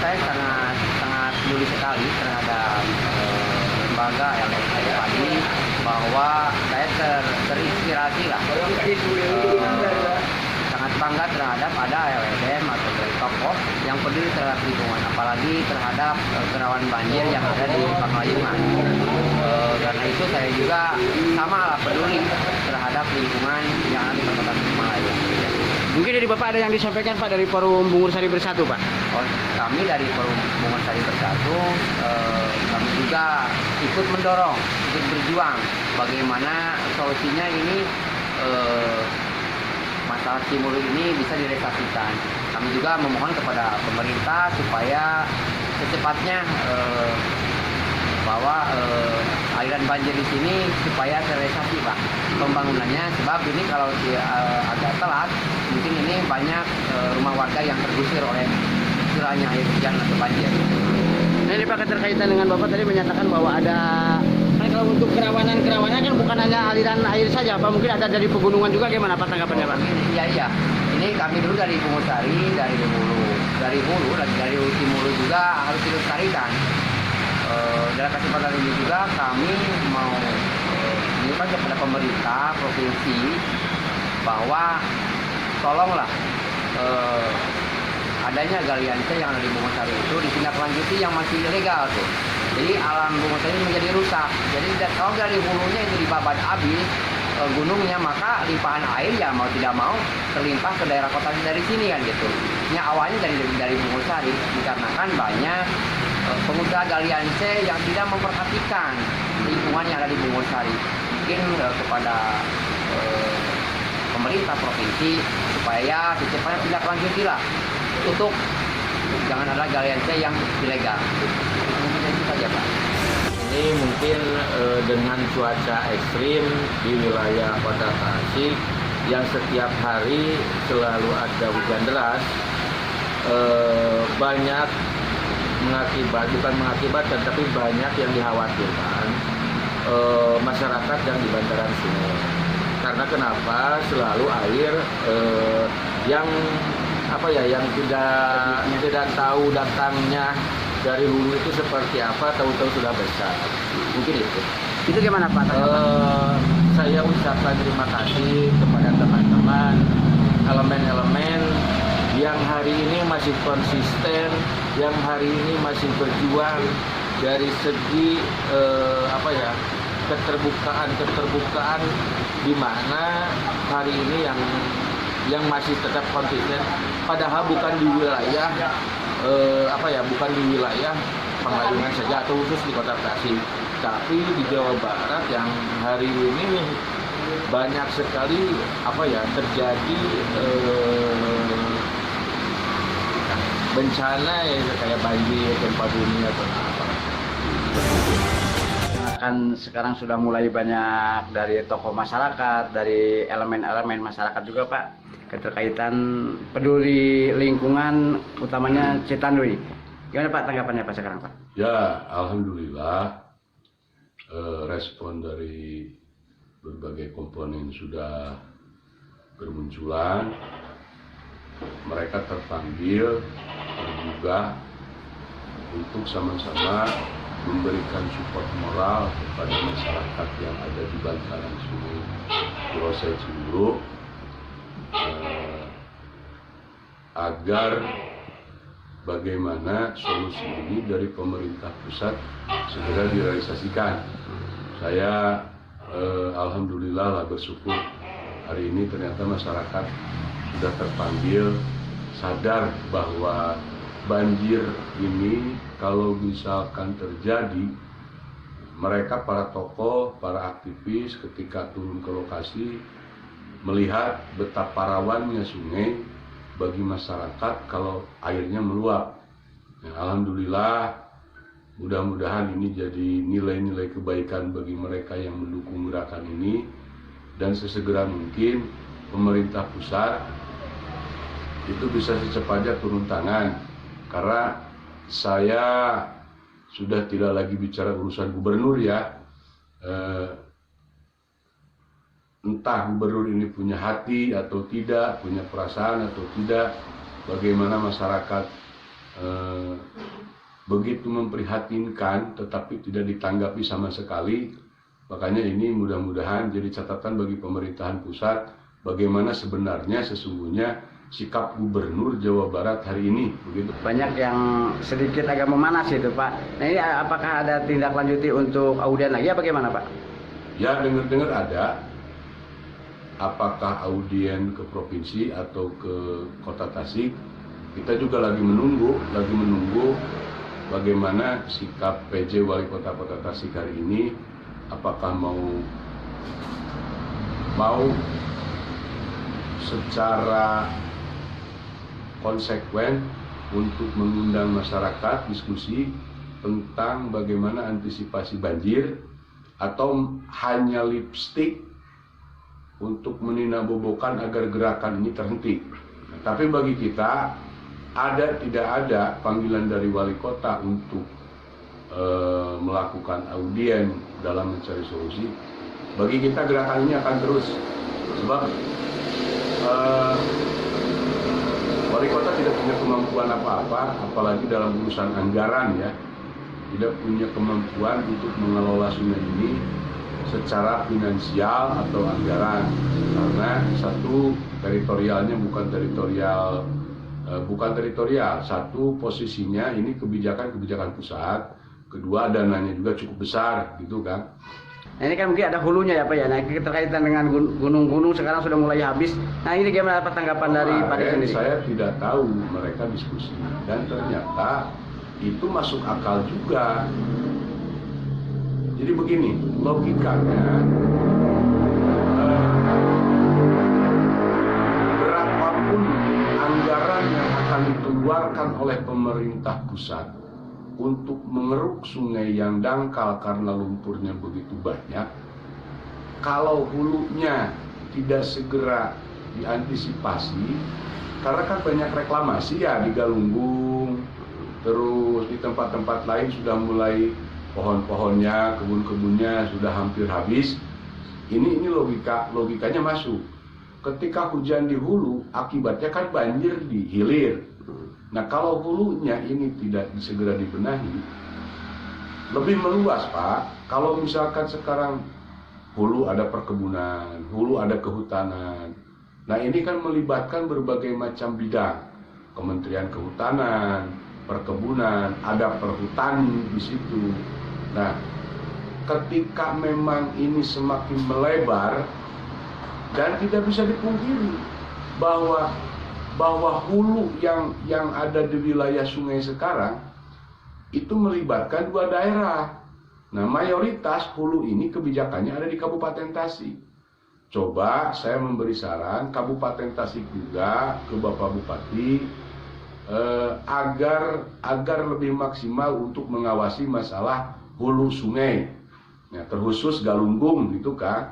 saya sangat sangat peduli sekali terhadap lembaga LSM tadi, bahwa saya terinspirasi lah, sangat bangga terhadap ada LSM atau dari tokoh yang peduli terhadap lingkungan, apalagi terhadap kerawan banjir yang ada di Panglayungan. Karena itu saya juga sama lah peduli terhadap lingkungan yang ada di Kota Tasikmalaya. Mungkin dari Bapak ada yang disampaikan Pak dari Forum Bungur Sari Bersatu Pak? Oh, kami dari Forum Bungur Sari Bersatu, kami juga ikut mendorong, ikut berjuang bagaimana solusinya ini, masalah Cimulu ini bisa direalisasikan. Kami juga memohon kepada pemerintah supaya secepatnya bahwa aliran banjir di sini supaya terrealisasi Pak pembangunannya, sebab ini kalau agak telat mungkin ini banyak rumah warga yang tergusur oleh curahnya air hujan atau banjir. Nah ini Pak, keterkaitan dengan Bapak tadi menyatakan bahwa ada, kan kalau untuk kerawanan kan bukan hanya aliran air saja Pak, mungkin ada dari pegunungan juga, gimana Pak tanggapannya Pak? Iya. Ini kami dulu dari Bungur Sari, dari hulu, dari Cimulu juga harus dilestarikan. Dalam kesempatan ini juga kami mau mengingatkan kepada pemerintah provinsi bahwa tolonglah adanya galian C yang ada di Bungur Sari itu ditindaklanjuti yang masih ilegal tuh. Jadi alam Bungur Sari menjadi rusak. Jadi kalau dari hulunya itu dibabat habis gunungnya, maka limpahan air ya mau tidak mau terlimpah ke daerah kota dari sini kan gitu. Ini awalnya dari Bungur Sari dikarenakan banyak pengusaha galian C yang tidak memperhatikan lingkungan yang ada di Bungur Sari. Mungkin kepada pemerintah provinsi supaya secepatnya tindak lanjuti lah untuk jangan ada galian C yang ilegal. Mungkin itu saja Pak. Ini mungkin dengan cuaca ekstrim di wilayah Kota Tasik yang setiap hari selalu ada hujan deras, banyak bukan mengakibatkan, tapi banyak yang dikhawatirkan masyarakat yang di bantaran sungai. Karena kenapa? Selalu air yang yang tidak tahu datangnya dari hulu itu seperti apa, tahu-tahu sudah besar. Mungkin itu. Itu gimana Pak? Saya ucapkan terima kasih kepada teman-teman elemen-elemen yang hari ini masih konsisten, yang hari ini masih berjuang dari segi keterbukaan di mana hari ini yang masih tetap konsisten, padahal bukan di wilayah bukan di wilayah Panglayungan saja atau khusus di Kota Tasik, tapi di Jawa Barat yang hari ini banyak sekali terjadi bencana kayak banjir, gempa bumi atau apa. Kan sekarang sudah mulai banyak dari tokoh masyarakat, dari elemen-elemen masyarakat juga Pak, keterkaitan peduli lingkungan, utamanya Citanduy. Gimana Pak tanggapannya Pak sekarang Pak? Ya, alhamdulillah respon dari berbagai komponen sudah bermunculan. Mereka terpanggil, tergugah untuk sama-sama memberikan support moral kepada masyarakat yang ada di bantaran sungai Cirosai Cimulu agar bagaimana solusi ini dari pemerintah pusat segera direalisasikan. Saya alhamdulillah lah bersyukur hari ini ternyata masyarakat sudah terpanggil sadar bahwa banjir ini kalau misalkan terjadi, mereka para tokoh, para aktivis ketika turun ke lokasi melihat betapa rawannya sungai bagi masyarakat kalau airnya meluap. Ya, alhamdulillah, mudah-mudahan ini jadi nilai-nilai kebaikan bagi mereka yang mendukung gerakan ini, dan sesegera mungkin pemerintah pusat itu bisa secepatnya turun tangan. Karena saya sudah tidak lagi bicara urusan gubernur ya, entah gubernur ini punya hati atau tidak, punya perasaan atau tidak, bagaimana masyarakat begitu memprihatinkan, tetapi tidak ditanggapi sama sekali. Makanya ini mudah-mudahan jadi catatan bagi pemerintahan pusat, bagaimana sebenarnya sesungguhnya sikap Gubernur Jawa Barat hari ini. Begitu. Banyak yang sedikit agak memanas itu Pak. Nah ini apakah ada tindak lanjuti untuk audien lagi ya bagaimana Pak? Ya dengar-dengar ada. Apakah audien ke provinsi atau ke Kota Tasik? Kita juga lagi menunggu bagaimana sikap PJ Wali Kota Kota Tasik hari ini. Apakah mau secara konsekuen untuk mengundang masyarakat diskusi tentang bagaimana antisipasi banjir, atau hanya lipstik untuk meninabobokan agar gerakan ini terhenti. Tapi bagi kita tidak ada panggilan dari wali kota untuk melakukan audien dalam mencari solusi. Bagi kita gerakan ini akan terus, sebab wali kota tidak punya kemampuan apa-apa, apalagi dalam urusan anggaran ya, tidak punya kemampuan untuk mengelola sungai ini secara finansial atau anggaran, karena satu teritorialnya bukan teritorial, satu posisinya ini kebijakan pusat, kedua dananya juga cukup besar gitu kan. Nah ini kan mungkin ada hulunya ya Pak ya. Nah terkaitan dengan gunung-gunung sekarang sudah mulai habis. Nah ini gimana tanggapan dari Pak sendiri? Saya tidak tahu mereka diskusi dan ternyata itu masuk akal juga. Jadi begini logikanya, berapapun anggaran yang akan dikeluarkan oleh pemerintah pusat untuk mengeruk sungai yang dangkal karena lumpurnya begitu banyak, kalau hulunya tidak segera diantisipasi, karena kan banyak reklamasi ya di Galunggung, terus di tempat-tempat lain sudah mulai pohon-pohonnya, kebun-kebunnya sudah hampir habis. Ini logikanya masuk. Ketika hujan di hulu, akibatnya kan banjir di hilir. Nah kalau hulunya ini tidak segera dibenahi, lebih meluas Pak. Kalau misalkan sekarang hulu ada perkebunan, hulu ada kehutanan. Nah ini kan melibatkan berbagai macam bidang. Kementerian Kehutanan, Perkebunan, ada perhutani di situ. Nah ketika memang ini semakin melebar, dan tidak bisa dipungkiri bahwa hulu yang ada di wilayah sungai sekarang itu melibatkan dua daerah. Nah mayoritas hulu ini kebijakannya ada di Kabupaten Tasik. Coba saya memberi saran Kabupaten Tasik juga ke Bapak Bupati agar lebih maksimal untuk mengawasi masalah hulu sungai. Nah, terkhusus Galunggung gitu kan.